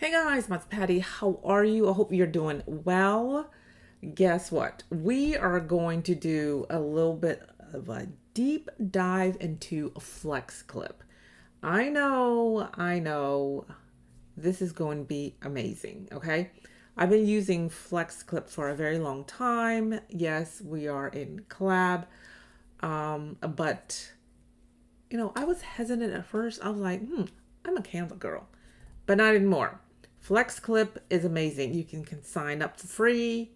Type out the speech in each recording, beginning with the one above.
Hey guys, it's Patty. How are you? I hope you're doing well. Guess what? We are going to do a little bit of a deep dive into FlexClip. I know, this is going to be amazing, okay? I've been using FlexClip for a very long time. Yes, we are in collab, but I was hesitant at first. I was like, I'm a Canva girl, but not anymore. FlexClip is amazing. You can sign up for free.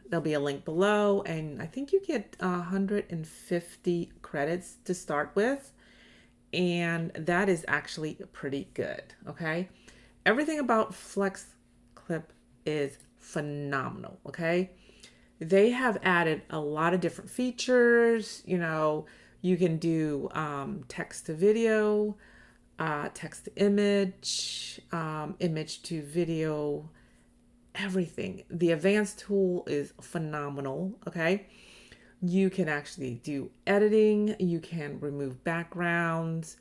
There'll be a link below, and I think you get 150 credits to start with, and that is actually pretty good. Okay, everything about FlexClip is phenomenal. Okay, they have added a lot of different features. You can do text to video, text to image, image to video, everything. The advanced tool is phenomenal. Okay. You can actually do editing, you can remove backgrounds,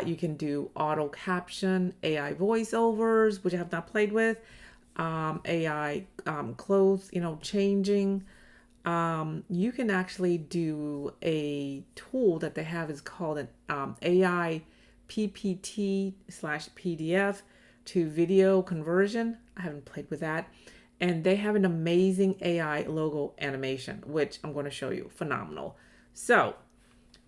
you can do auto caption, AI voiceovers, which I have not played with, AI clothes, changing. You can actually do a tool that they have is called an AI PPT/PDF to video conversion. I haven't played with that. And they have an amazing AI logo animation, which I'm going to show you. Phenomenal. So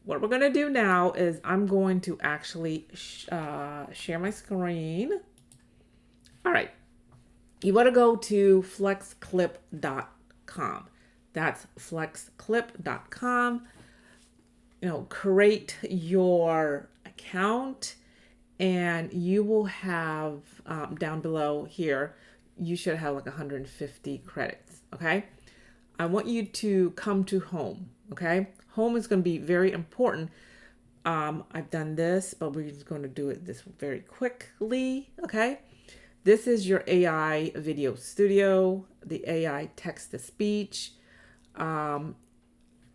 what we're going to do now is I'm going to actually share my screen. All right. You want to go to flexclip.com. That's flexclip.com. Create your account, and you will have down below here, you should have like 150 credits. Okay. I want you to come to home. Okay. Home is going to be very important. I've done this, but we're just going to do it this very quickly. Okay. This is your AI video studio, the AI text to speech, the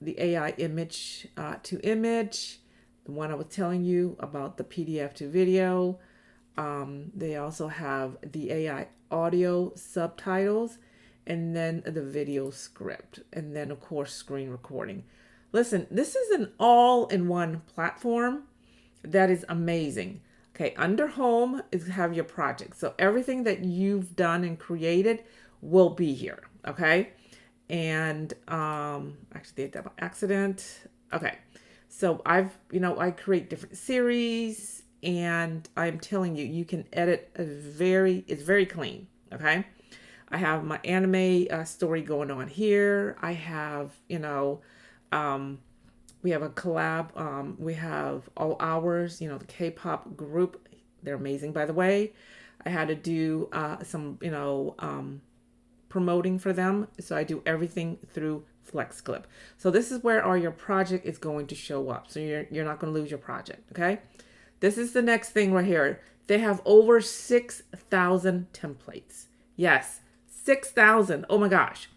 AI image to image, the one I was telling you about, the PDF to video. They also have the AI audio subtitles, and then the video script, and then of course screen recording. Listen, this is an all-in-one platform that is amazing. Okay, under home is have your project. So everything that you've done and created will be here. Okay. And actually did that by accident. Okay. So I create different series, and I'm telling you, you can edit it's very clean. Okay. I have my anime story going on here. I have, we have a collab. We have All Hours, the K-pop group. They're amazing, by the way. I had to do some, promoting for them. So I do everything through FlexClip. So this is where all your project is going to show up. So you're not going to lose your project. Okay. This is the next thing right here. They have over 6,000 templates. Yes, 6,000. Oh my gosh.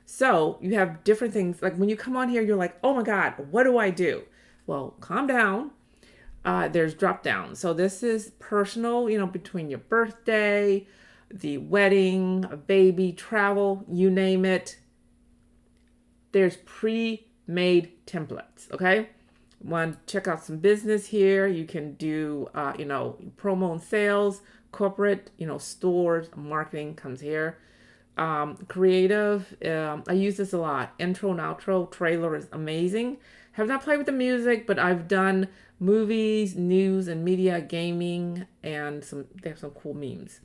So you have different things. Like when you come on here, you're like, oh my God, what do I do? Well, calm down. There's drop down. So this is personal, between your birthday, the wedding, a baby, travel, you name it. There's pre-made templates. Okay. Want to check out some business here. You can do, promo and sales, corporate, stores, marketing comes here. Creative, I use this a lot. Intro and outro, trailer is amazing. Have not played with the music, but I've done movies, news and media, gaming, and they have some cool memes.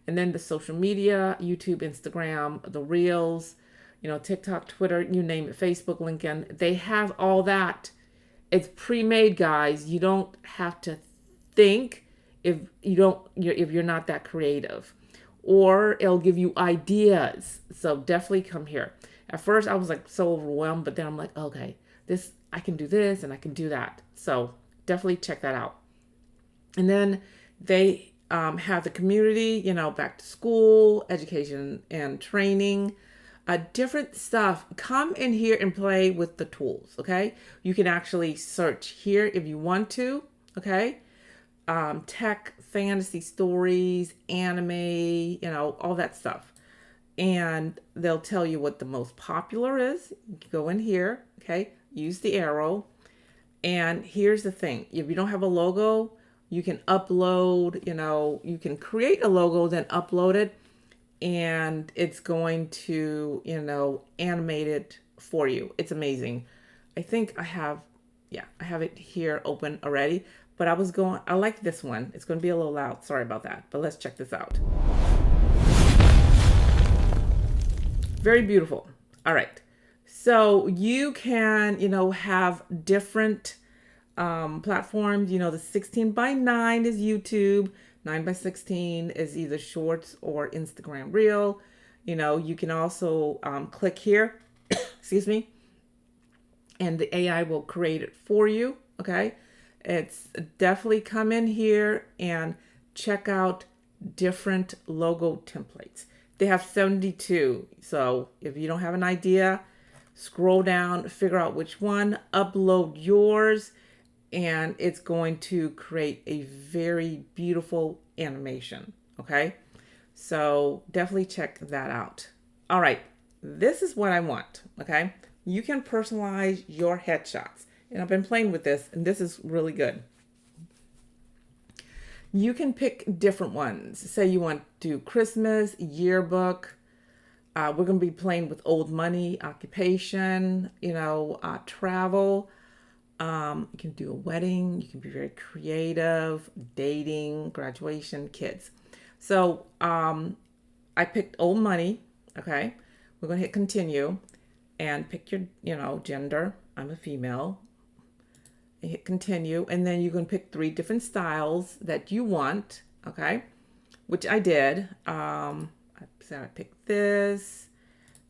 And then the social media, YouTube, Instagram, the reels, TikTok, Twitter, you name it, Facebook, LinkedIn. They have all that. It's pre-made, guys. You don't have to think if you're not that creative. Or it'll give you ideas. So definitely come here. At first I was like so overwhelmed, but then I'm like, okay, I can do this and I can do that. So definitely check that out. And then they have the community, back to school, education and training, different stuff. Come in here and play with the tools. Okay. You can actually search here if you want to. Okay. Tech, fantasy stories, anime, all that stuff. And they'll tell you what the most popular is. You can go in here, okay, use the arrow. And here's the thing, if you don't have a logo, you can upload, you can create a logo, then upload it, and it's going to, animate it for you. It's amazing. I think I have it here open already, but I like this one. It's going to be a little loud. Sorry about that, but let's check this out. Very beautiful. All right. So you can, have different platforms. The 16:9 is YouTube. 9:16 is either Shorts or Instagram Reel. You can also click here, excuse me, and the AI will create it for you. Okay. It's definitely come in here and check out different logo templates. They have 72. So if you don't have an idea, scroll down, figure out which one, upload yours, and it's going to create a very beautiful animation. Okay. So definitely check that out. All right. This is what I want. Okay. You can personalize your headshots. And I've been playing with this, and this is really good. You can pick different ones. Say you want to do Christmas, yearbook. We're going to be playing with old money, occupation, travel. You can do a wedding. You can be very creative, dating, graduation, kids. So I picked old money. Okay. We're going to hit continue and pick your, gender. I'm a female. Hit continue, and then you can pick 3 different styles that you want. Okay, which I did. I said I picked this.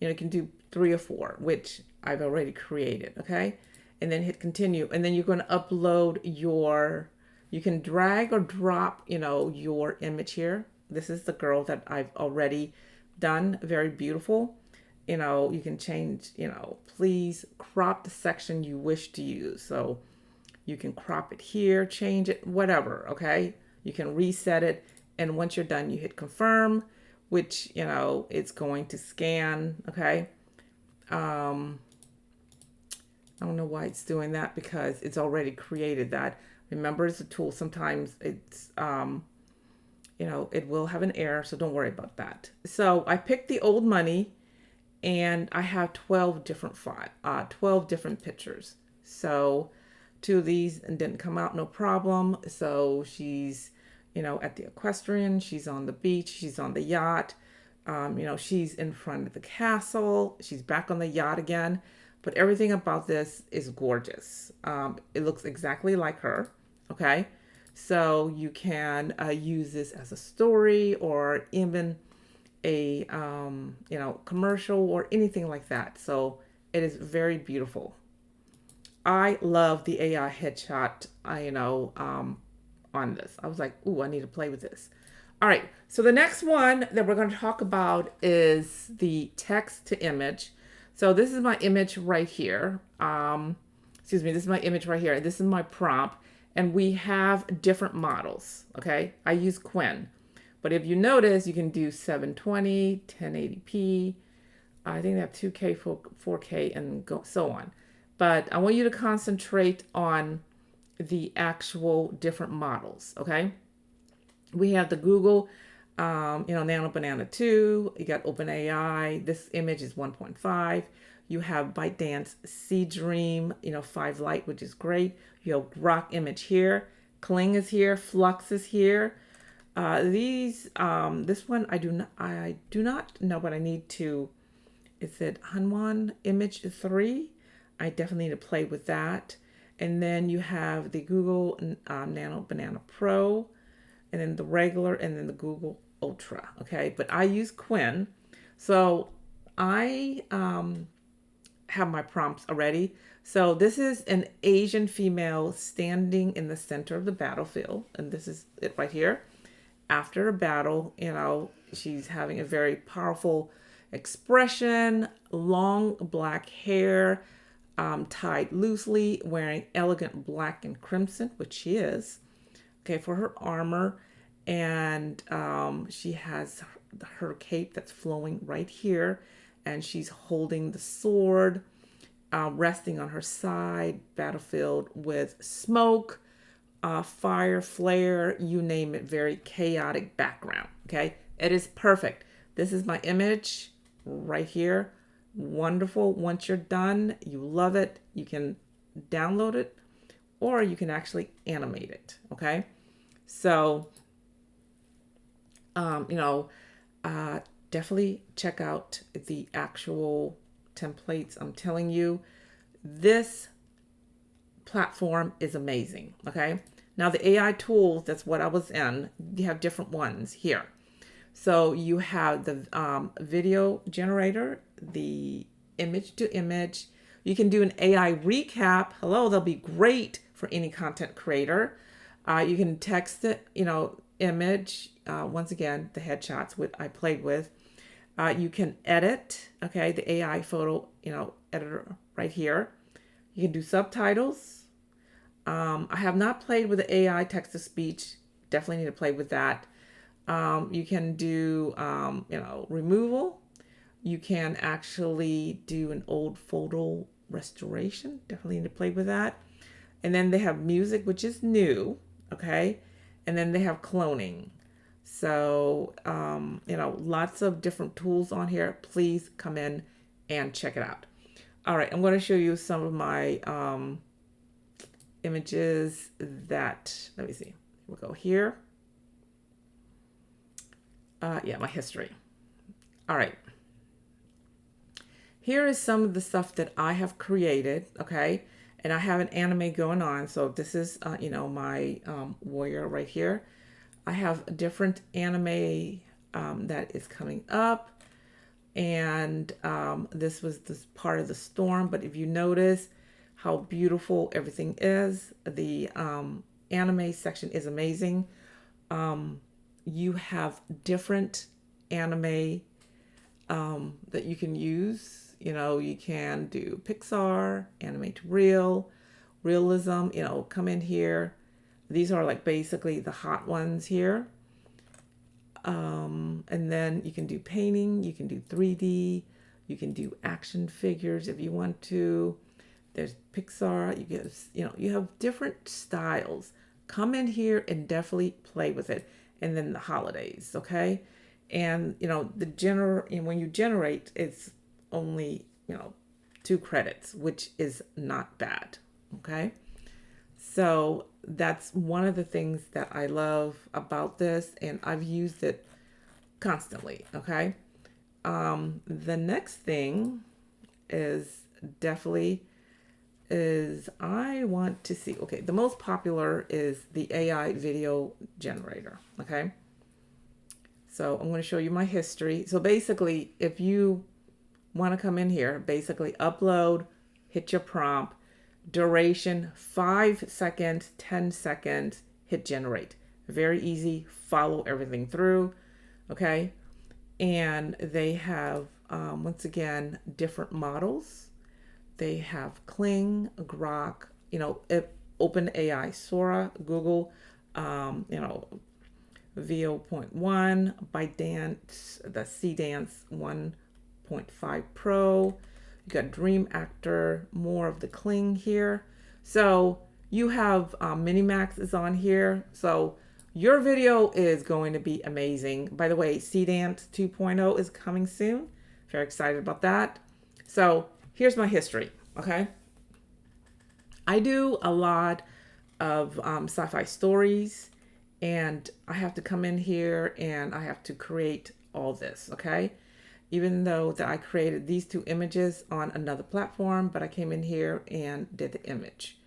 You can do 3 or 4, which I've already created. Okay, and then hit continue, and then you're going to upload you can drag or drop your image here. This is the girl that I've already done. Very beautiful. You can change, please crop the section you wish to use. So you can crop it here, change it, whatever. Okay. You can reset it. And once you're done, you hit confirm, which, it's going to scan. Okay. I don't know why it's doing that, because it's already created that. Remember, it's a tool. Sometimes it's, it will have an error. So don't worry about that. So I picked the old money, and I have 12 different 12 different pictures. So 2 of these didn't come out, no problem. So she's, at the equestrian, she's on the beach, she's on the yacht, she's in front of the castle, she's back on the yacht again. But everything about this is gorgeous. It looks exactly like her. Okay. So you can use this as a story, or even a commercial, or anything like that. So it is very beautiful. I love the AI headshot, on this. I was like, ooh, I need to play with this. All right. So the next one that we're going to talk about is the text to image. So this is my image right here. This is my image right here. This is my prompt, and we have different models. Okay. I use Quinn. But if you notice, you can do 720, 1080p. I think they have 2K, 4K, and so on. But I want you to concentrate on the actual different models. Okay. We have the Google, Nano Banana 2. You got OpenAI. This image is 1.5. You have ByteDance Sea Dream, 5 Lite, which is great. You have Rock Image here. Kling is here. Flux is here. This one I do not know, but I need to. Is it Hanwhan Image 3? I definitely need to play with that. And then you have the Google Nano Banana Pro, and then the regular, and then the Google Ultra. Okay, but I use Quinn, so I have my prompts already. So this is an Asian female standing in the center of the battlefield, and this is it right here. After a battle, she's having a very powerful expression, long black hair, tied loosely, wearing elegant black and crimson, which she is, okay, for her armor. and she has her cape that's flowing right here, and she's holding the sword, resting on her side, battlefield with smoke, fire, flare, you name it, very chaotic background. Okay, it is perfect. This is my image right here. Wonderful. Once you're done, you love it, you can download it or you can actually animate it. Okay, so you know, definitely check out the actual templates. I'm telling you, this platform is amazing. Okay, now the AI tools, that's what I was in, you have different ones here. So you have the video generator, the image to image. You can do an AI recap. Hello, they'll be great for any content creator. You can text it, image. Once again, the headshots I played with. You can edit, okay, the AI photo, editor right here. You can do subtitles. I have not played with the AI text to speech. Definitely need to play with that. You can do, removal. You can actually do an old photo restoration. Definitely need to play with that. And then they have music, which is new. Okay. And then they have cloning. So, lots of different tools on here. Please come in and check it out. All right. I'm going to show you some of my images that, let me see. We'll go here. My history. All right. Here is some of the stuff that I have created, okay? And I have an anime going on. So this is, my warrior right here. I have a different anime that is coming up. And this was this part of the storm. But if you notice how beautiful everything is, the anime section is amazing. You have different anime that you can use. You can do Pixar, animate to realism, come in here. These are like basically the hot ones here. And then you can do painting, you can do 3D, you can do action figures if you want to. There's Pixar, you have different styles. Come in here and definitely play with it. And then the holidays, okay? And when you generate, it's only 2 credits, which is not bad. Okay, so that's one of the things that I love about this, and I've used it constantly. Okay, the next thing is definitely I want to see. Okay, the most popular is the AI video generator. Okay. So I'm going to show you my history. So basically, if you want to come in here, basically upload, hit your prompt, duration 5 seconds, 10 seconds, hit generate. Very easy. Follow everything through. Okay. And they have, once again, different models. They have Kling, Grok, OpenAI, Sora, Google, VO.1, ByteDance, the C-Dance 1.5 Pro. You got Dream Actor, more of the Kling here. So you have Minimax is on here. So your video is going to be amazing. By the way, C-Dance 2.0 is coming soon. Very excited about that. So here's my history, okay? I do a lot of sci-fi stories, and I have to come in here and I have to create all this, okay? Even though that I created these 2 images on another platform, but I came in here and did the image.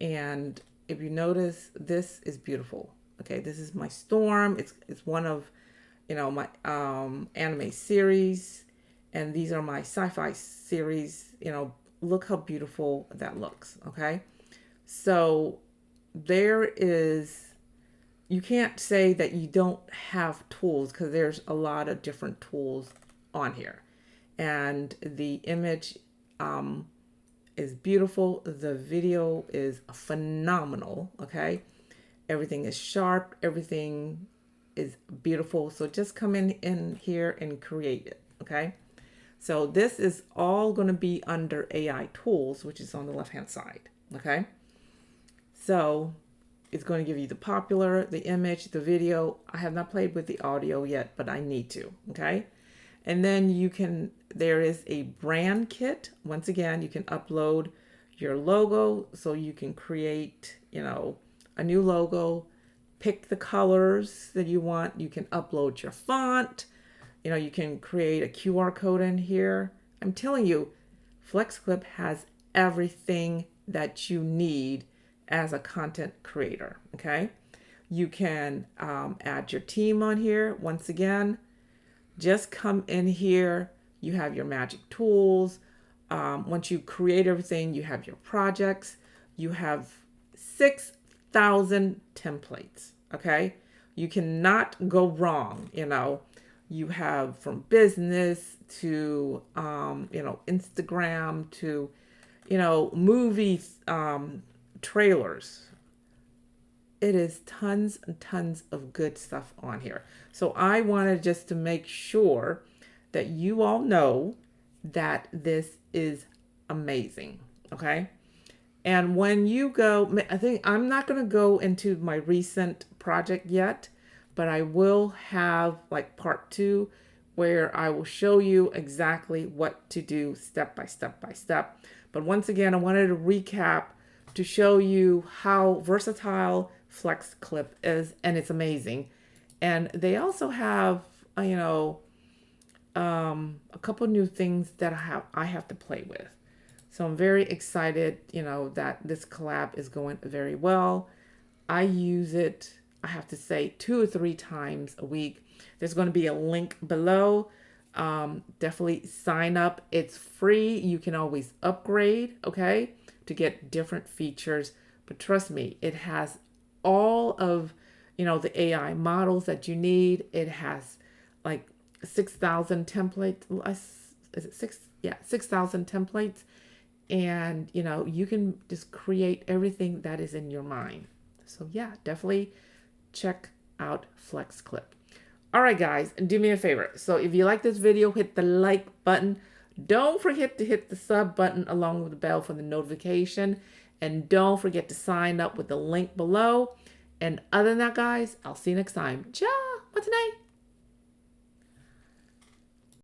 And if you notice, this is beautiful. Okay, this is my storm. It's one of, my anime series, and these are my sci-fi series. Look how beautiful that looks. Okay, so you can't say that you don't have tools, because there's a lot of different tools on here, and the image is beautiful. The video is phenomenal. Okay, everything is sharp. Everything is beautiful. So just come in here and create it. Okay. So this is all going to be under AI tools, which is on the left hand side. Okay. So it's going to give you the popular, the image, the video. I have not played with the audio yet, but I need to. Okay. And then there is a brand kit. Once again, you can upload your logo, so you can create, a new logo, pick the colors that you want. You can upload your font. You can create a QR code in here. I'm telling you, FlexClip has everything that you need as a content creator. Okay. You can add your team on here. Once again, just come in here. You have your magic tools. Once you create everything, you have your projects. You have 6,000 templates. Okay. You cannot go wrong. You have from business to, Instagram to, movies, trailers. It is tons and tons of good stuff on here. So I wanted just to make sure that you all know that this is amazing. Okay. And when you go, I think I'm not going to go into my recent project yet, but I will have like part 2 where I will show you exactly what to do step by step by step. But once again, I wanted to recap to show you how versatile FlexClip is, and it's amazing. And they also have, a couple new things that I have to play with. So I'm very excited, that this collab is going very well. I use it, I have to say, 2 or 3 times a week. There's going to be a link below. Definitely sign up. It's free. You can always upgrade, okay, to get different features. But trust me, it has all of, the AI models that you need. It has like 6,000 templates. Is it 6? Yeah, 6,000 templates. And, you can just create everything that is in your mind. So yeah, definitely check out FlexClip. All right, guys, and do me a favor. So if you like this video, hit the like button. Don't forget to hit the sub button along with the bell for the notification. And don't forget to sign up with the link below. And other than that, guys, I'll see you next time. Ciao. What's tonight?